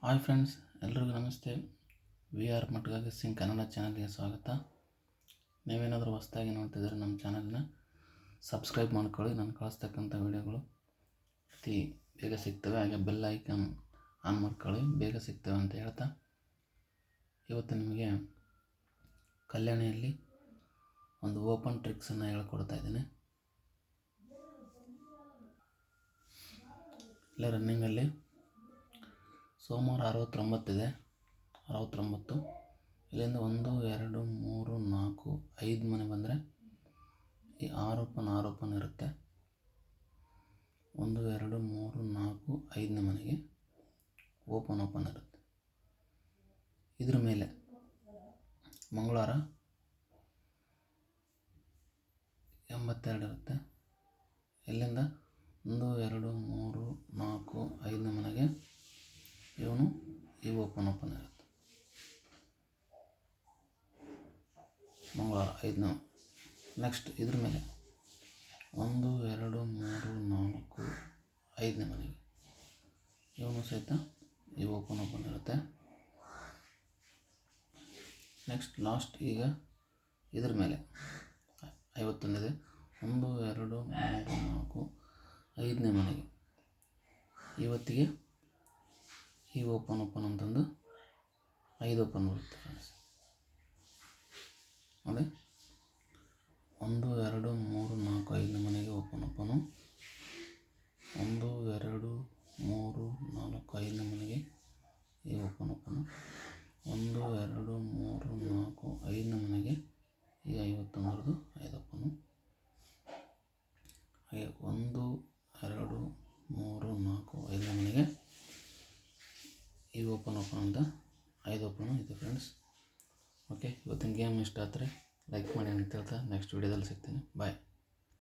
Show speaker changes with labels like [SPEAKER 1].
[SPEAKER 1] Hi friends, ಎಲ್ರಿಗೂ ನಮಸ್ತೆ. We are ಮಟ್ಗಾಗಿ Singh Kannada ಚಾನಲ್ಗೆ ಸ್ವಾಗತ. ನೀವೇನಾದರೂ ಹೊಸದಾಗಿ ನೋಡ್ತಿದ್ರೆ ನಮ್ಮ ಚಾನಲ್ನ ಸಬ್ಸ್ಕ್ರೈಬ್ ಮಾಡ್ಕೊಳ್ಳಿ. ನಾನು ಕಳಿಸ್ತಕ್ಕಂಥ ವೀಡಿಯೋಗಳು ಅತಿ ಬೇಗ ಸಿಗ್ತವೆ. ಹಾಗೆ ಬೆಲ್ ಐಕಾನ್ ಆನ್ ಮಾಡ್ಕೊಳ್ಳಿ, ಬೇಗ ಸಿಗ್ತವೆ ಅಂತ ಹೇಳ್ತಾ ಇವತ್ತು ನಿಮಗೆ ಕಲ್ಯಾಣಿಯಲ್ಲಿ ಒಂದು ಓಪನ್ ಟ್ರಿಕ್ಸನ್ನು ಹೇಳ್ಕೊಡ್ತಾ ಇದ್ದೀನಿ. ಇಲ್ಲ ರನ್ನಿಂಗಲ್ಲಿ ಸೋಮವಾರ 69 ಇದೆ. 69 ಇಲ್ಲಿಂದ 1 2 3 4 5 ಮನೆ ಬಂದರೆ ಈ 6 ಓಪನ್ ಇರುತ್ತೆ. 1 2 3 4 5ನೇ ಮನೆಗೆ ಓಪನ್ ಇರುತ್ತೆ. ಇದ್ರ ಮೇಲೆ ಮಂಗಳವಾರ 82 ಇರುತ್ತೆ. ಇಲ್ಲಿಂದ 1 2 3 4 5ನೇ ಮನೆಗೆ ಇವನು ಈ ಓಪನ್ ಇರುತ್ತೆ. ಮಂಗಳವಾರ 5ನೇ. ನೆಕ್ಸ್ಟ್ ಇದ್ರ ಮೇಲೆ 1 2 3 4 5ನೇ ಮನೆಗೆ ಇವನು ಸಹಿತ ಈ ಓಪನ್ ಇರುತ್ತೆ. ನೆಕ್ಸ್ಟ್ ಲಾಸ್ಟ್ ಈಗ ಇದ್ರ ಮೇಲೆ 51 ಇದೆ. 1 2 3 4 5ನೇ ಮನೆಗೆ ಇವತ್ತಿಗೆ ಈ ಓಪನ್ ಅಂತಂದು 5 ಓಪನ್ ಬರುತ್ತೆ ಫ್ರೆಂಡ್ಸ್. ನೋಡಿ, 1 2 3 4 5ನೇ ಮನೆಗೆ ಓಪನ್ 1 2 3 4 5ನೇ ಮನೆಗೆ ಈ ಓಪನ್ 1 2 3 4 5ನೇ ಮನೆಗೆ ಈ 51 5 ಓಪನು. ಹಾಗೆ 1 2 3 4 5ನೇ ಮನೆಗೆ ಈ ಓಪನ್ ಅಂತ 5 ಓಪನು ಇದೆ ಫ್ರೆಂಡ್ಸ್. ಓಕೆ, ಇವತ್ತಿನ ಗೇಮ್ ಇಷ್ಟ ಆದರೆ ಲೈಕ್ ಮಾಡಿ ಅಂತ ಹೇಳ್ತಾ ನೆಕ್ಸ್ಟ್ ವೀಡಿಯೋದಲ್ಲಿ ಸಿಗ್ತೀನಿ. ಬಾಯ್.